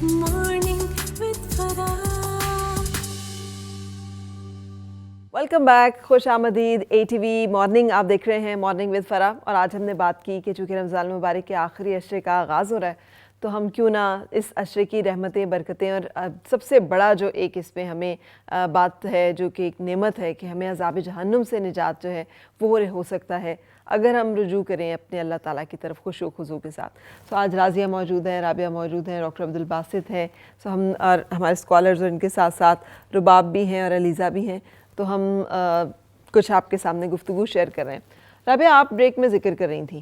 Welcome back, خوش آمدید۔ ATV morning آپ دیکھ رہے ہیں، مارننگ ود فرا، اور آج ہم نے بات کی کہ چونکہ رمضان المبارک کے آخری عشرے کا آغاز ہو رہا ہے تو ہم کیوں نہ اس عشرے کی رحمتیں، برکتیں، اور سب سے بڑا جو ایک اس میں ہمیں بات ہے جو کہ ایک نعمت ہے کہ ہمیں عذاب جہنم سے نجات جو ہے وہ ہو سکتا ہے اگر ہم رجوع کریں اپنے اللہ تعالیٰ کی طرف خشوع و خضوع کے ساتھ۔ سو آج راضیہ موجود ہیں، رابعہ موجود ہیں، ڈاکٹر عبدالباسط ہیں، سو ہم اور ہمارے اسکالرز، اور ان کے ساتھ ساتھ رباب بھی ہیں اور علیزہ بھی ہیں، تو ہم کچھ آپ کے سامنے گفتگو شیئر کر رہے ہیں۔ رابعہ، آپ بریک میں ذکر کر رہی تھیں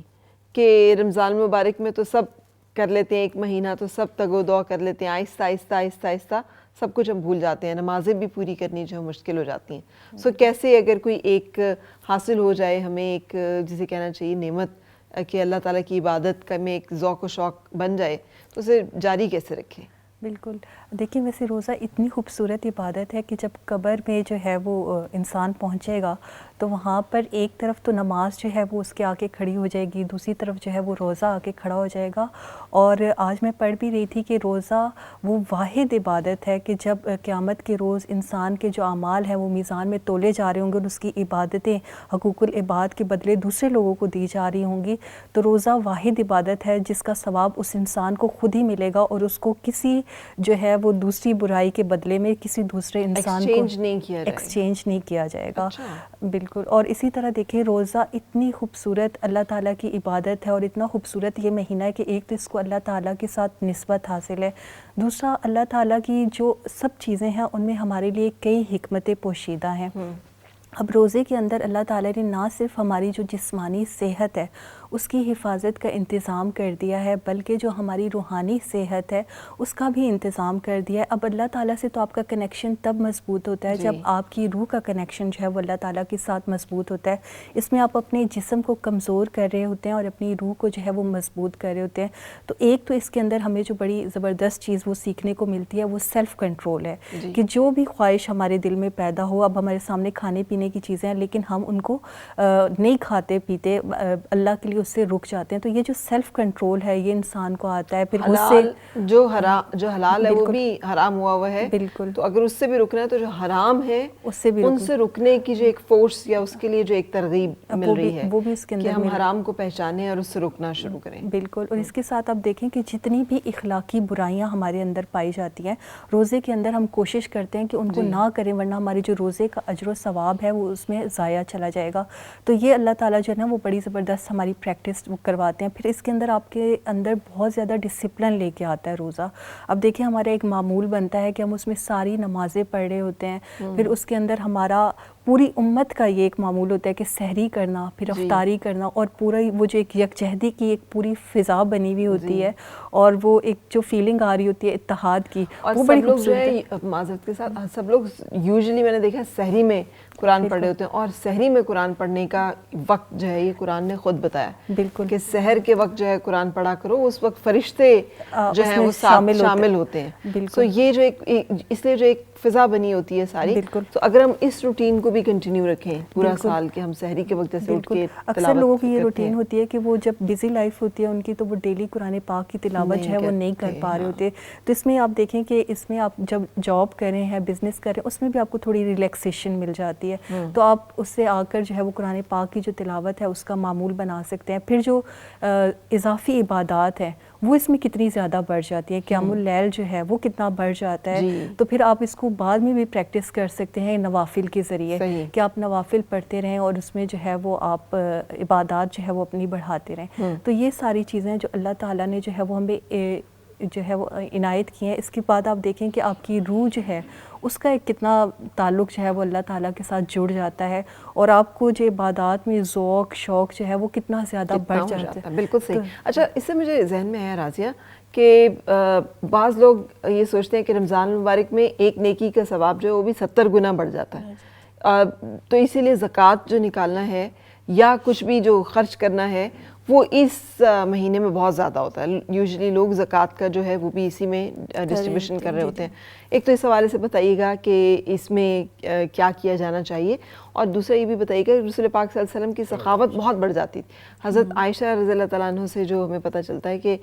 کہ رمضان المبارک میں تو سب کر لیتے ہیں، ایک مہینہ تو سب تگ و دو کر لیتے ہیں، آہستہ آہستہ آہستہ آہستہ سب کچھ ہم بھول جاتے ہیں، نمازیں بھی پوری کرنی جو مشکل ہو جاتی ہیں۔ سو کیسے اگر کوئی ایک حاصل ہو جائے ہمیں ایک جسے کہنا چاہیے نعمت کہ اللہ تعالیٰ کی عبادت کا میں ایک ذوق و شوق بن جائے، تو اسے جاری کیسے رکھیں؟ بالکل، دیکھیں ویسے روزہ اتنی خوبصورت عبادت ہے کہ جب قبر میں جو ہے وہ انسان پہنچے گا تو وہاں پر ایک طرف تو نماز جو ہے وہ اس کے آگے کھڑی ہو جائے گی، دوسری طرف جو ہے وہ روزہ آگے کھڑا ہو جائے گا۔ اور آج میں پڑھ بھی رہی تھی کہ روزہ وہ واحد عبادت ہے کہ جب قیامت کے روز انسان کے جو اعمال ہیں وہ میزان میں تولے جا رہے ہوں گے اور اس کی عبادتیں حقوق العباد کے بدلے دوسرے لوگوں کو دی جا رہی ہوں گی، تو روزہ واحد عبادت ہے جس کا ثواب اس انسان کو خود ہی ملے گا اور اس کو کسی جو ہے وہ دوسری برائی کے بدلے میں کسی دوسرے انسان کو ایکسچینج نہیں کیا جائے گا۔ بالکل، اور اسی طرح دیکھیں روزہ اتنی خوبصورت اللہ تعالیٰ کی عبادت ہے اور اتنا خوبصورت یہ مہینہ ہے کہ ایک تو اس کو اللہ تعالیٰ کے ساتھ نسبت حاصل ہے، دوسرا اللہ تعالیٰ کی جو سب چیزیں ہیں ان میں ہمارے لیے کئی حکمتیں پوشیدہ ہیں۔ اب روزے کے اندر اللہ تعالیٰ نے نہ صرف ہماری جو جسمانی صحت ہے اس کی حفاظت کا انتظام کر دیا ہے بلکہ جو ہماری روحانی صحت ہے اس کا بھی انتظام کر دیا ہے۔ اب اللہ تعالیٰ سے تو آپ کا کنیکشن تب مضبوط ہوتا ہے جب آپ کی روح کا کنیکشن جو ہے وہ اللہ تعالیٰ کے ساتھ مضبوط ہوتا ہے۔ اس میں آپ اپنے جسم کو کمزور کر رہے ہوتے ہیں اور اپنی روح کو جو ہے وہ مضبوط کر رہے ہوتے ہیں۔ تو ایک تو اس کے اندر ہمیں جو بڑی زبردست چیز وہ سیکھنے کو ملتی ہے وہ سیلف کنٹرول ہے کہ جو بھی خواہش ہمارے دل میں پیدا ہو، اب ہمارے سامنے کھانے پینے کی چیزیں ہیں لیکن ہم ان کو نہیں کھاتے پیتے، اللہ کے لیے اس سے رک جاتے ہیں، تو یہ جو سیلف کنٹرول ہے یہ انسان کو آتا ہے۔ پھر اس سے جو حلال ہے وہ بھی حرام ہوا ہے، بالکل، تو اگر اس سے بھی رکنا ہے تو جو حرام ہے اس سے بھی ان سے رکنے کی جو ایک فورس یا اس کے لیے جو ایک ترغیب مل رہی ہے وہ بھی اس کے اندر کہ ہم حرام کو پہچانیں اور اس سے رکنا شروع کریں۔ بالکل، اور اس کے ساتھ آپ دیکھیں کہ جتنی بھی اخلاقی برائیاں ہمارے اندر پائی جاتی ہیں روزے کے اندر ہم کوشش کرتے ہیں کہ ان کو نہ کریں ورنہ ہماری جو روزے کا اجر و ثواب ہے وہ اس میں ضائع چلا جائے گا۔ تو یہ اللہ تعالیٰ جو ہے نا وہ بڑی زبردست ہماری پریکٹس کرواتے ہیں۔ پھر اس کے اندر آپ کے اندر بہت زیادہ ڈسپلن لے کے آتا ہے روزہ۔ اب دیکھیں ہمارا ایک معمول بنتا ہے کہ ہم اس میں ساری نمازیں پڑھ رہے ہوتے ہیں، پھر اس کے اندر ہمارا پوری امت کا یہ ایک معمول ہوتا ہے کہ سحری کرنا، پھر افطاری کرنا، اور پورا وہ جو ایک یکجہتی کی ایک پوری فضا بنی ہوئی ہوتی ہے اور وہ ایک جو فیلنگ آ رہی ہوتی ہے اتحاد کی، وہ بڑی خوبصورت ہے۔ معذرت کے ساتھ سب لوگ یوزلی میں نے دیکھا سحری میں قرآن پڑھ رہے ہوتے ہیں، اور سحری میں قرآن پڑھنے کا وقت جو ہے یہ قرآن نے خود بتایا بالکل کہ سحر کے وقت جو ہے قرآن پڑھا کرو، اس وقت فرشتے جو ہیں وہ شامل ہوتے ہیں۔ تو یہ جو ایک اس لیے جو ایک فضا بنی ہوتی ہے ساری، تو اگر ہم اس روٹین کو بھی کنٹینیو رکھیں پورا سال کہ ہم سحری کے وقت جیسے اٹھ کے اکثر لوگوں کی یہ روٹین ہوتی ہے کہ وہ جب بزی لائف ہوتی ہے ان کی تو وہ ڈیلی قرآن پاک کی تلاوت جو ہے وہ نہیں کر پا رہے ہوتے۔ تو اس میں آپ دیکھیں کہ اس میں آپ جب جاب کر رہے ہیں، بزنس کر رہے ہیں، اس میں بھی آپ کو تھوڑی ریلیکسیشن مل جاتی ہے، تو آپ اس سے آ کر جو ہے وہ قرآن پاک کی جو تلاوت ہے اس کا معمول بنا سکتے ہیں۔ پھر جو اضافی عبادات ہیں وہ اس میں کتنی زیادہ بڑھ جاتی ہے، قیام اللیل جو ہے وہ کتنا بڑھ جاتا ہے، تو پھر آپ اس کو بعد میں بھی پریکٹس کر سکتے ہیں نوافل کے ذریعے کہ آپ نوافل پڑھتے رہیں اور اس میں جو ہے وہ آپ عبادات جو ہے وہ اپنی بڑھاتے رہیں۔ تو یہ ساری چیزیں جو اللہ تعالیٰ نے جو ہے وہ ہمیں جو ہے وہ عنایت کی ہیں۔ اس کے بعد آپ دیکھیں کہ آپ کی روح جو ہے اس کا ایک کتنا تعلق جو ہے وہ اللہ تعالیٰ کے ساتھ جڑ جاتا ہے اور آپ کو جو عبادات میں ذوق شوق جو ہے وہ کتنا زیادہ بڑھ جاتا ہے۔ بالکل صحیح۔ اچھا، اس سے مجھے ذہن میں آیا راضیہ کہ بعض لوگ یہ سوچتے ہیں کہ رمضان المبارک میں ایک نیکی کا ثواب جو ہے وہ بھی 70 گنا بڑھ جاتا ہے، تو اسی لیے زکوٰۃ جو نکالنا ہے یا کچھ بھی جو خرچ کرنا ہے وہ اس مہینے میں بہت زیادہ ہوتا ہے. یوزلی لوگ زکوٰۃ کا جو ہے وہ بھی اسی میں ڈسٹریبیوشن کر رہے ہوتے ہیں. ایک تو اس حوالے سے بتائیے گا کہ اس میں کیا کیا جانا چاہیے, اور دوسرا یہ بھی بتائیے گا کہ رسول پاک صلی اللہ علیہ وسلم کی سخاوت بہت بڑھ جاتی تھی. حضرت عائشہ رضی اللہ تعالیٰ عنہ سے جو ہمیں پتہ چلتا ہے کہ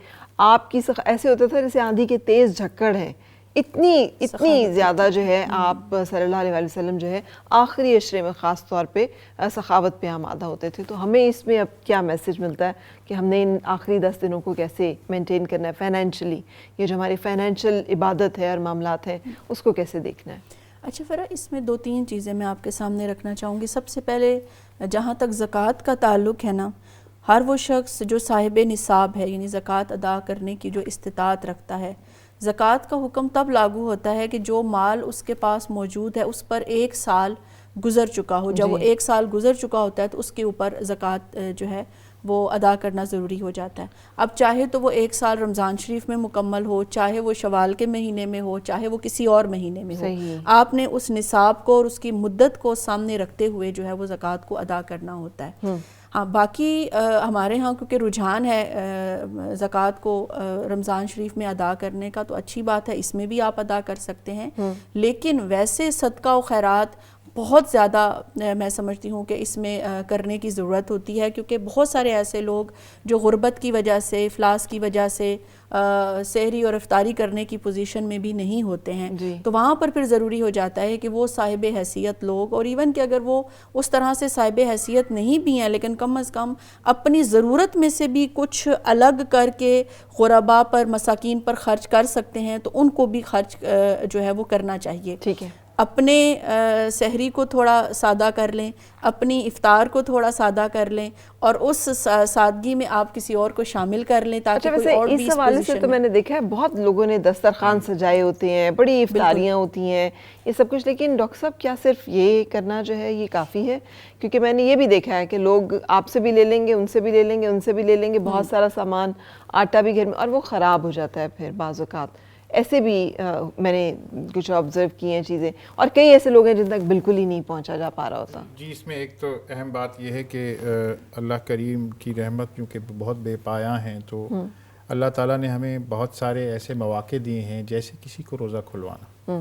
آپ کی ایسے ہوتا تھا جیسے آندھی کے تیز جھکڑ ہیں, اتنی زیادہ جو ہے آپ صلی اللہ علیہ وسلم جو ہے آخری عشرے میں خاص طور پہ سخاوت پہ آمادہ ہوتے تھے. تو ہمیں اس میں اب کیا میسج ملتا ہے کہ ہم نے ان آخری 10 دنوں کو کیسے مینٹین کرنا ہے فائنینشلی, یہ جو ہماری فائنینشیل عبادت ہے اور معاملات ہیں اس کو کیسے دیکھنا ہے؟ اچھا فرا, اس میں 2-3 چیزیں میں آپ کے سامنے رکھنا چاہوں گی. سب سے پہلے جہاں تک زکوٰۃ کا تعلق ہے نا, ہر وہ شخص جو صاحب نصاب ہے, یعنی زکوٰۃ ادا کرنے کی جو استطاعت رکھتا ہے, زکوٰۃ کا حکم تب لاگو ہوتا ہے کہ جو مال اس کے پاس موجود ہے اس پر 1 سال گزر چکا ہو. جب وہ 1 سال گزر چکا ہوتا ہے تو اس کے اوپر زکوٰۃ جو ہے وہ ادا کرنا ضروری ہو جاتا ہے. اب چاہے تو وہ 1 سال رمضان شریف میں مکمل ہو, چاہے وہ شوال کے مہینے میں ہو, چاہے وہ کسی اور مہینے میں ہو, آپ نے اس نصاب کو اور اس کی مدت کو سامنے رکھتے ہوئے جو ہے وہ زکوٰۃ کو ادا کرنا ہوتا ہے. ہاں, باقی ہمارے ہاں کیونکہ رجحان ہے زکوٰۃ کو رمضان شریف میں ادا کرنے کا, تو اچھی بات ہے, اس میں بھی آپ ادا کر سکتے ہیں. لیکن ویسے صدقہ و خیرات بہت زیادہ میں سمجھتی ہوں کہ اس میں کرنے کی ضرورت ہوتی ہے, کیونکہ بہت سارے ایسے لوگ جو غربت کی وجہ سے, افلاس کی وجہ سے سحری اور افطاری کرنے کی پوزیشن میں بھی نہیں ہوتے ہیں. تو وہاں پر پھر ضروری ہو جاتا ہے کہ وہ صاحب حیثیت لوگ, اور ایون کہ اگر وہ اس طرح سے صاحب حیثیت نہیں بھی ہیں لیکن کم از کم اپنی ضرورت میں سے بھی کچھ الگ کر کے غربا پر, مساکین پر خرچ کر سکتے ہیں, تو ان کو بھی خرچ جو ہے وہ کرنا چاہیے. ٹھیک ہے, اپنے سحری کو تھوڑا سادہ کر لیں, اپنی افطار کو تھوڑا سادہ کر لیں, اور اس سادگی میں آپ کسی اور کو شامل کر لیں تاکہ کوئی اور بھی اس حوالے سے تو میں نے دیکھا ہے بہت لوگوں نے دسترخوان سجائے ہوتے ہیں, بڑی افطاریاں ہوتی ہیں, یہ سب کچھ. لیکن ڈاکٹر صاحب کیا صرف یہ کرنا جو ہے یہ کافی ہے؟ کیونکہ میں نے یہ بھی دیکھا ہے کہ لوگ آپ سے بھی لے لیں گے, ان سے بھی لے لیں گے, ان سے بھی لے لیں گے, بہت سارا سامان, آٹا بھی گھر میں, اور وہ خراب ہو جاتا ہے پھر بعض اوقات. ایسے بھی میں نے کچھ آبزرو کی ہیں چیزیں, اور کئی ایسے لوگ ہیں جن تک بالکل ہی نہیں پہنچا جا پا رہا ہوتا. جی, اس میں ایک تو اہم بات یہ ہے کہ اللہ کریم کی رحمت کیونکہ بہت بے پایاں ہیں, تو اللہ تعالیٰ نے ہمیں بہت سارے ایسے مواقع دیے ہیں, جیسے کسی کو روزہ کھلوانا,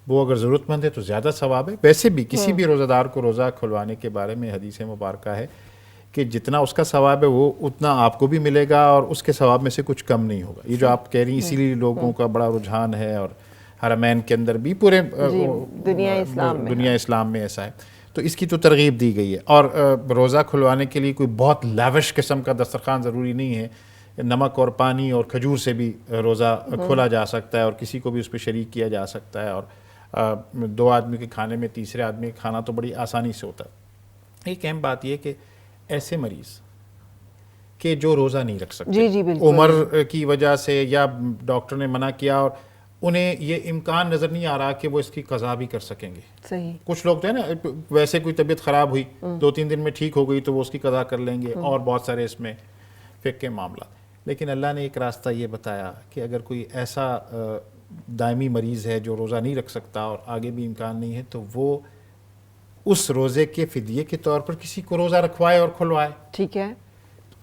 وہ اگر ضرورت مند ہے تو زیادہ ثواب ہے. ویسے بھی کسی بھی روزہ دار کو روزہ کھلوانے کے بارے میں حدیث مبارکہ ہے کہ جتنا اس کا ثواب ہے وہ اتنا آپ کو بھی ملے گا, اور اس کے ثواب میں سے کچھ کم نہیں ہوگا. یہ جو آپ کہہ رہی ہیں, اسی لیے لوگوں کا بڑا رجحان ہے, اور حرمین کے اندر بھی پورے دنیا اسلام میں ایسا ہے. تو اس کی تو ترغیب دی گئی ہے. اور روزہ کھلوانے کے لیے کوئی بہت لیوش قسم کا دسترخوان ضروری نہیں ہے, نمک اور پانی اور کھجور سے بھی روزہ کھولا جا سکتا ہے, اور کسی کو بھی اس پہ شریک کیا جا سکتا ہے, اور 2 آدمی کے کھانے میں تیسرے آدمی کا کھانا تو بڑی آسانی سے ہوتا ہے. ایک اہم بات یہ کہ ایسے مریض کہ جو روزہ نہیں رکھ سکتے, عمر کی وجہ سے یا ڈاکٹر نے منع کیا, اور انہیں یہ امکان نظر نہیں آ رہا کہ وہ اس کی قضا بھی کر سکیں گے. صحیح, کچھ لوگ تو ہے نا, ویسے کوئی طبیعت خراب ہوئی 2-3 دن میں ٹھیک ہو گئی تو وہ اس کی قضا کر لیں گے, اور بہت سارے اس میں فقہ کے معاملات. لیکن اللہ نے ایک راستہ یہ بتایا کہ اگر کوئی ایسا دائمی مریض ہے جو روزہ نہیں رکھ سکتا اور آگے بھی امکان نہیں ہے, تو وہ اس روزے کے فدیے کے طور پر کسی کو روزہ رکھوائے اور کھلوائے. ٹھیک ہے,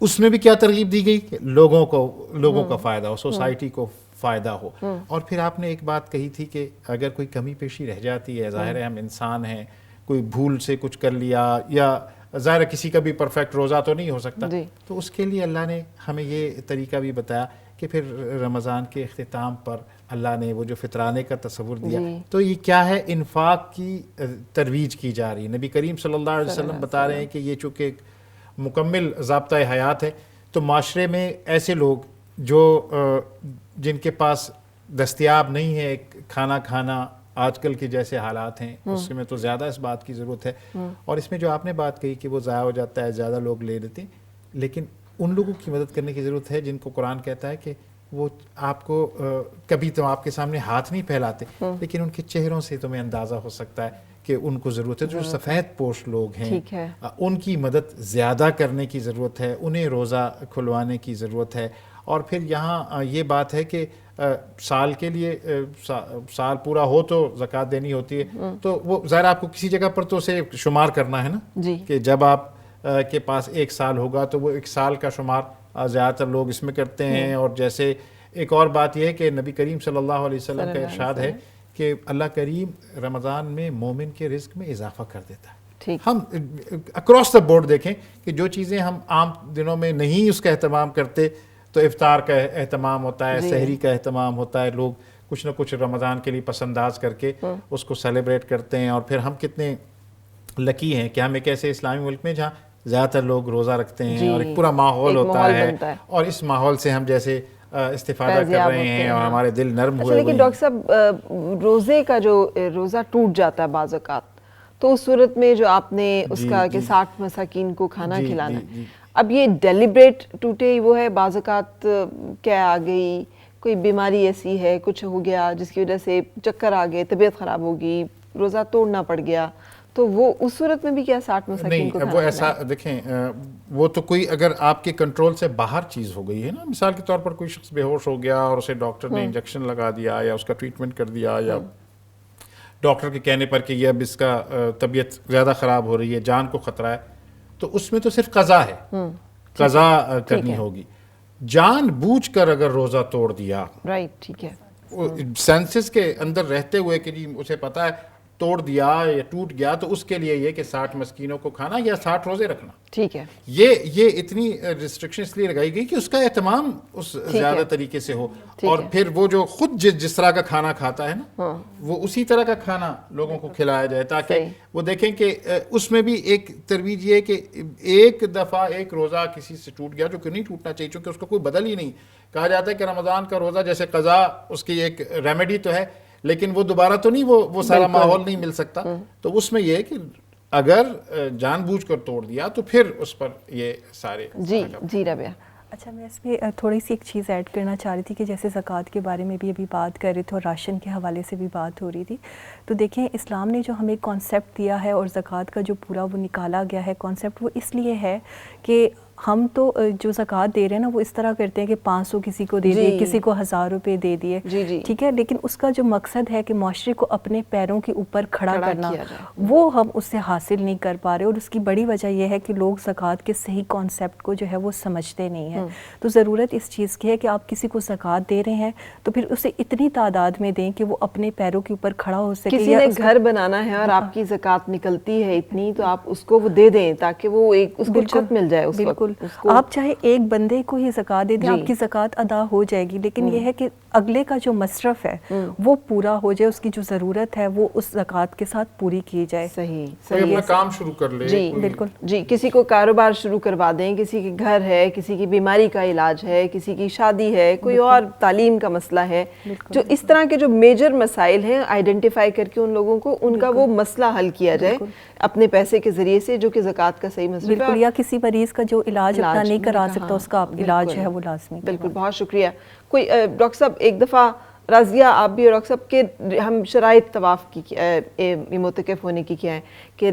اس میں بھی کیا ترغیب دی گئی کہ لوگوں کا فائدہ ہو, سوسائٹی کو فائدہ ہو. اور پھر آپ نے ایک بات کہی تھی کہ اگر کوئی کمی پیشی رہ جاتی ہے, ظاہر ہے ہم انسان ہیں, کوئی بھول سے کچھ کر لیا, یا ظاہر ہے کسی کا بھی پرفیکٹ روزہ تو نہیں ہو سکتا, تو اس کے لیے اللہ نے ہمیں یہ طریقہ بھی بتایا کہ پھر رمضان کے اختتام پر اللہ نے وہ جو فطرانے کا تصور دیا, تو یہ کیا ہے, انفاق کی ترویج کی جا رہی ہے. نبی کریم صلی اللہ علیہ وسلم بتا رہے ہیں کہ یہ چونکہ ایک مکمل ضابطہ حیات ہے, تو معاشرے میں ایسے لوگ جو جن کے پاس دستیاب نہیں ہے کھانا کھانا, آج کل کے جیسے حالات ہیں, اس میں تو زیادہ اس بات کی ضرورت ہے. اور اس میں جو آپ نے بات کہی کہ وہ ضائع ہو جاتا ہے, زیادہ لوگ لے لیتے ہیں, لیکن ان لوگوں کی مدد کرنے کی ضرورت ہے جن کو قرآن کہتا ہے کہ وہ آپ کو کبھی تو آپ کے سامنے ہاتھ نہیں پھیلاتے, لیکن ان کے چہروں سے تمہیں اندازہ ہو سکتا ہے کہ ان کو ضرورت ہے. جو سفید پوش لوگ ہیں ان کی مدد زیادہ کرنے کی ضرورت ہے, انہیں روزہ کھلوانے کی ضرورت ہے. اور پھر یہاں یہ بات ہے کہ سال کے لیے سال پورا ہو تو زکوٰۃ دینی ہوتی ہے, تو وہ ظاہر آپ کو کسی جگہ پر تو اسے شمار کرنا ہے نا, کہ جب آپ کے پاس 1 سال ہوگا تو وہ 1 سال کا شمار زیادہ تر لوگ اس میں کرتے ہیں. اور جیسے ایک اور بات یہ ہے کہ نبی کریم صلی اللہ علیہ وسلم کا ارشاد ہے کہ اللہ کریم رمضان میں مومن کے رزق میں اضافہ کر دیتا ہے. ہم اکراس دا بورڈ دیکھیں کہ جو چیزیں ہم عام دنوں میں نہیں اس کا اہتمام کرتے, تو افطار کا اہتمام ہوتا ہے, سحری کا اہتمام ہوتا ہے, لوگ کچھ نہ کچھ رمضان کے لیے پسنداز کر کے اس کو سیلیبریٹ کرتے ہیں. اور پھر ہم کتنے لکی ہیں کہ ہم ایک ایسے اسلامی ملک میں جہاں زیادہ تر لوگ روزہ رکھتے ہیں اور ایک پورا ماحول ہوتا ہے, اور اس ماحول سے ہم جیسے استفادہ کر رہے ہیں اور ہمارے دل نرم ہوئے. لیکن ڈاکٹر صاحب روزے کا جو روزہ ٹوٹ جاتا ہے بعض اوقات, تو اس صورت میں جو آپ نے اس کا کہ 60 مساکین کو کھانا کھلانا ہے, اب یہ ڈیلیبریٹ ٹوٹے وہ ہے, بعض اوقات کیا آ گئی, کوئی بیماری ایسی ہے, کچھ ہو گیا جس کی وجہ سے چکر آ گئے, طبیعت خراب ہوگی, روزہ توڑنا پڑ گیا, تو وہ اس صورت میں بھی کیا 60 مساکین کو کھانا نہیں, وہ ایسا دیکھیں, وہ تو کوئی اگر آپ کے کنٹرول سے باہر چیز ہو گئی ہے نا, مثال کے طور پر کوئی شخص بے ہوش ہو گیا اور اسے ڈاکٹر نے انجیکشن لگا دیا یا اس کا ٹریٹمنٹ کر دیا, یا ڈاکٹر کے کہنے پر کہ یہ اب اس کا طبیعت زیادہ خراب ہو رہی ہے, جان کو خطرہ ہے, تو اس میں تو صرف قضا ہے, قضا کرنی ہوگی. جان بوجھ کر اگر روزہ توڑ دیا, رائٹ, ٹھیک ہے, سینسز کے اندر رہتے ہوئے کہ جی اسے پتا ہے توڑ دیا یا ٹوٹ گیا, تو اس کے لیے یہ کہ 60 مسکینوں کو کھانا یا 60 روزے رکھنا, ٹھیک ہے. یہ اتنی ریسٹرکشن اس لیے لگائی گئی کہ اس کا اہتمام اس زیادہ طریقے سے ہو, اور پھر وہ جو خود جس طرح کا کھانا کھاتا ہے نا, وہ اسی طرح کا کھانا لوگوں کو کھلایا جائے, تاکہ وہ دیکھیں کہ اس میں بھی ایک ترویج یہ ہے کہ ایک دفعہ ایک روزہ کسی سے ٹوٹ گیا, جو کہ نہیں ٹوٹنا چاہیے چونکہ اس کا کوئی بدل ہی نہیں. کہا جاتا ہے کہ رمضان کا روزہ جیسے قضا, اس کی ایک ریمیڈی تو ہے, لیکن وہ دوبارہ تو نہیں, وہ سارا ماحول نہیں مل سکتا. تو اس میں یہ ہے کہ اگر جان بوجھ کر توڑ دیا تو پھر اس پر یہ سارے. جی ربیہ. اچھا, میں اس میں تھوڑی سی ایک چیز ایڈ کرنا چاہ رہی تھی کہ جیسے زکوٰۃ کے بارے میں بھی ابھی بات کر رہے تھے اور راشن کے حوالے سے بھی بات ہو رہی تھی, تو دیکھیں اسلام نے جو ہمیں کانسیپٹ دیا ہے اور زکوٰۃ کا جو پورا وہ نکالا گیا ہے کانسیپٹ, وہ اس لیے ہے کہ ہم تو جو زکوٰۃ دے رہے ہیں نا وہ اس طرح کرتے ہیں کہ 500 کسی کو دے دیے, کسی کو 1000 روپے دے دیے, ٹھیک ہے, لیکن اس کا جو مقصد ہے کہ معاشرے کو اپنے پیروں کے اوپر کھڑا کرنا, وہ ہم اس سے حاصل نہیں کر پا رہے, اور اس کی بڑی وجہ یہ ہے کہ لوگ زکوٰۃ کے صحیح کانسیپٹ کو جو ہے وہ سمجھتے نہیں ہیں. تو ضرورت اس چیز کی ہے کہ آپ کسی کو زکوٰۃ دے رہے ہیں تو پھر اسے اتنی تعداد میں دیں کہ وہ اپنے پیروں کے اوپر کھڑا ہو سکے. کسی نے گھر بنانا ہے اور آپ کی زکوٰۃ نکلتی ہے اتنی, تو آپ اس کو وہ دے دیں تاکہ وہ ایک اس کو چھت مل جائے. بالکل, آپ چاہے ایک بندے کو ہی زکوٰۃ دے دیں, آپ کی زکوٰۃ ادا ہو جائے گی, لیکن یہ ہے کہ اگلے کا جو مصرف ہے وہ پورا ہو جائے, اس کی جو ضرورت ہے وہ اس زکوٰۃ کے ساتھ پوری کی جائے. صحیح, اپنا کام شروع کر لے. جی بالکل, جی, کسی کو کاروبار شروع کروا دیں, کسی کے گھر ہے, کسی کی بیماری کا علاج ہے, کسی کی شادی ہے, کوئی اور تعلیم کا مسئلہ ہے, جو اس طرح کے جو میجر مسائل ہیں آئیڈینٹیفائی کر کے ان لوگوں کو ان کا وہ مسئلہ حل کیا جائے اپنے پیسے کے ذریعے سے, جو کہ زکوٰۃ کا صحیح مصرف ہے. یا کسی مریض کا جو علاج اپنا نہیں کرا سکتا, اس کا علاج ہے وہ لازمی. بالکل, بہت شکریہ. کوئی ڈاکٹر صاحب ایک دفعہ راضیہ آپ بھی اور ڈاکٹر صاحب کے ہم شرائط طواف کی معتکف ہونے کی کیا ہے کہ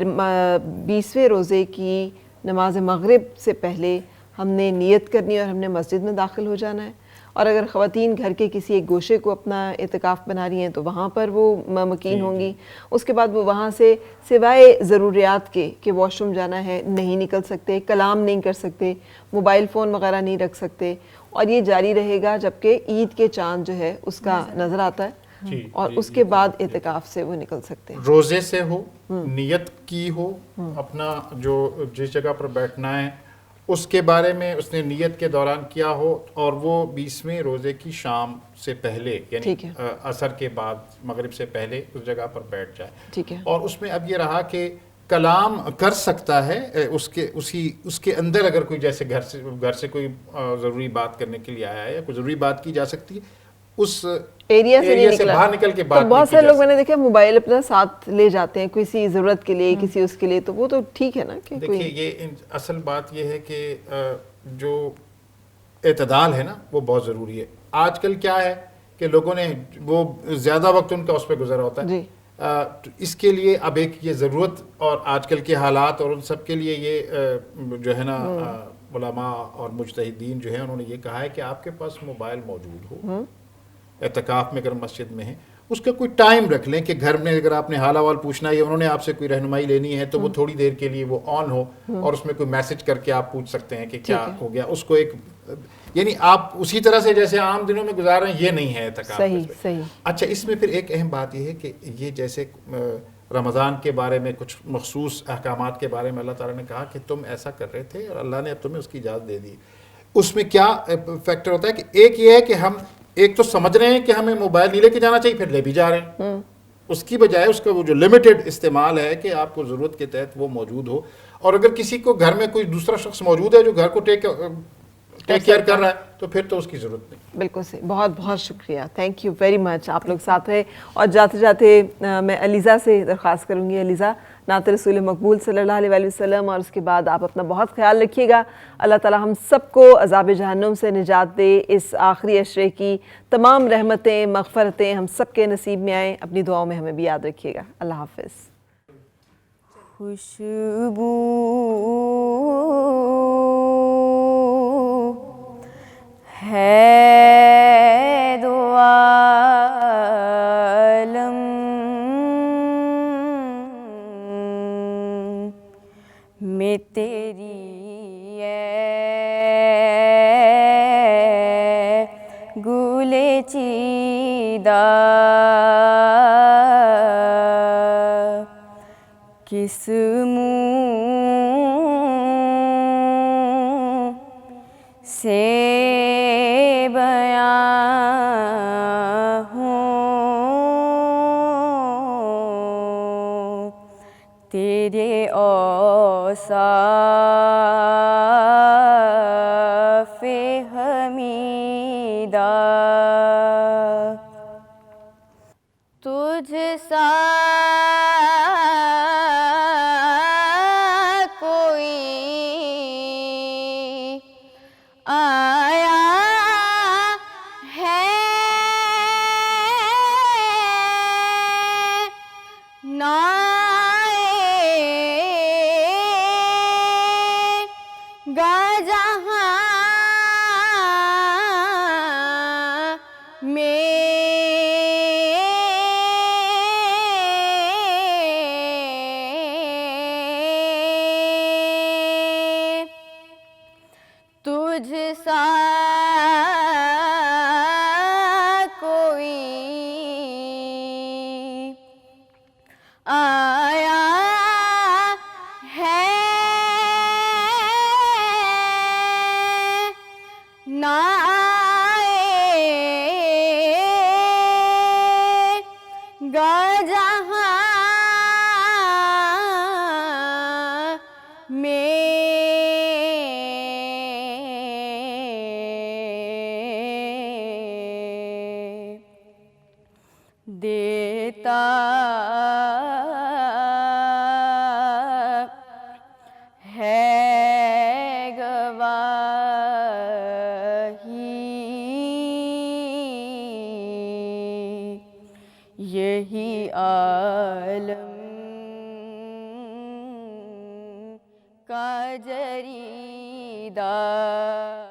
20ویں روزے کی نماز مغرب سے پہلے ہم نے نیت کرنی اور ہم نے مسجد میں داخل ہو جانا ہے, اور اگر خواتین گھر کے کسی ایک گوشے کو اپنا اعتکاف بنا رہی ہیں تو وہاں پر وہ مکین ہوں گی. اس کے بعد وہ وہاں سے سوائے ضروریات کے کہ واش روم جانا ہے نہیں نکل سکتے, کلام نہیں کر سکتے, موبائل فون وغیرہ نہیں رکھ سکتے, اور یہ جاری رہے گا جبکہ عید کے چاند جو ہے اس کا نظر آتا ہے, اور اس کے بعد اعتکاف سے وہ نکل سکتے ہیں. روزے سے ہو, نیت کی ہو, اپنا جو جس جگہ پر بیٹھنا ہے اس کے بارے میں اس نے نیت کے دوران کیا ہو, اور وہ 20ویں روزے کی شام سے پہلے یعنی عصر کے بعد مغرب سے پہلے اس جگہ پر بیٹھ جائے. ٹھیک ہے, اور اس میں اب یہ رہا کہ کلام کر سکتا ہے اس کے اندر, اگر کوئی جیسے گھر سے کوئی ضروری بات کرنے کے لیے آیا ہے یا کوئی ضروری بات کی جا سکتی ہے, اس ایریا سے باہر نکل کے بات. بہت سارے لوگ میں نے دیکھا موبائل اپنا ساتھ لے جاتے ہیں کسی ضرورت کے لیے, کسی اس کے لیے, تو وہ تو ٹھیک ہے نا. کہ دیکھیے یہ اصل بات یہ ہے کہ جو اعتدال ہے نا وہ بہت ضروری ہے. آج کل کیا ہے کہ لوگوں نے وہ زیادہ وقت ان کا اس پہ گزرا ہوتا ہے, اس کے لیے اب ایک یہ ضرورت, اور آج کل کے حالات اور ان سب کے لیے یہ جو ہے نا علماء اور مجتہدین جو ہیں انہوں نے یہ کہا ہے کہ آپ کے پاس موبائل موجود ہو, اعتکاف میں اگر مسجد میں ہیں, اس کا کوئی ٹائم رکھ لیں کہ گھر میں اگر آپ نے حال احوال پوچھنا ہے یا انہوں نے آپ سے کوئی رہنمائی لینی ہے تو وہ تھوڑی دیر کے لیے وہ آن ہو اور اس میں کوئی میسج کر کے آپ پوچھ سکتے ہیں کہ کیا ہو گیا. اس کو ایک یعنی آپ اسی طرح سے جیسے عام دنوں میں گزار رہے ہیں یہ نہیں ہے اعتکاف. صحیح. اچھا اس میں پھر ایک اہم بات یہ ہے کہ یہ جیسے رمضان کے بارے میں کچھ مخصوص احکامات کے بارے میں اللہ تعالیٰ نے کہا کہ تم ایسا کر رہے تھے اور اللہ نے اب تمہیں اس کی اجازت دے دی. اس میں کیا فیکٹر ہوتا ہے کہ ایک یہ ہے کہ ہم ایک تو سمجھ رہے ہیں کہ ہمیں موبائل نہیں لے کے جانا چاہیے، پھر لے بھی جا رہے ہیں. اس کی بجائے اس کا وہ جو لمیٹڈ استعمال ہے کہ آپ کو ضرورت کے تحت وہ موجود ہو. اور اگر کسی کو گھر میں کوئی دوسرا شخص موجود ہے جو گھر کو ٹیک کیئر کر رہا ہے تو پھر تو اس کی ضرورت نہیں. بالکل صحیح. بہت بہت شکریہ. Thank you very much. آپ لوگ ساتھ رہے. اور جاتے جاتے میں علیزہ سے درخواست کروں گی. علیزہ، نعت رسول مقبول صلی اللہ علیہ وآلہ وسلم، اور اس کے بعد آپ اپنا بہت خیال رکھیے گا. اللہ تعالیٰ ہم سب کو عذاب جہنم سے نجات دے. اس آخری عشرے کی تمام رحمتیں مغفرتیں ہم سب کے نصیب میں آئیں. اپنی دعاؤں میں ہمیں بھی یاد رکھیے گا. اللہ حافظ. خوشبو ہے دو عالم میں تیری ہے گل چیدہ، کس منہ سے بیان ہوں تیرے اوصاف حمیدہ. تجھ سا کوئی آیا ہے نہ گا جہاں میں تجھ سا کوئی آیا ہے نہ آئے گا جہاں میں. دیتا ہے گواہی یہی عالم کا جریدہ.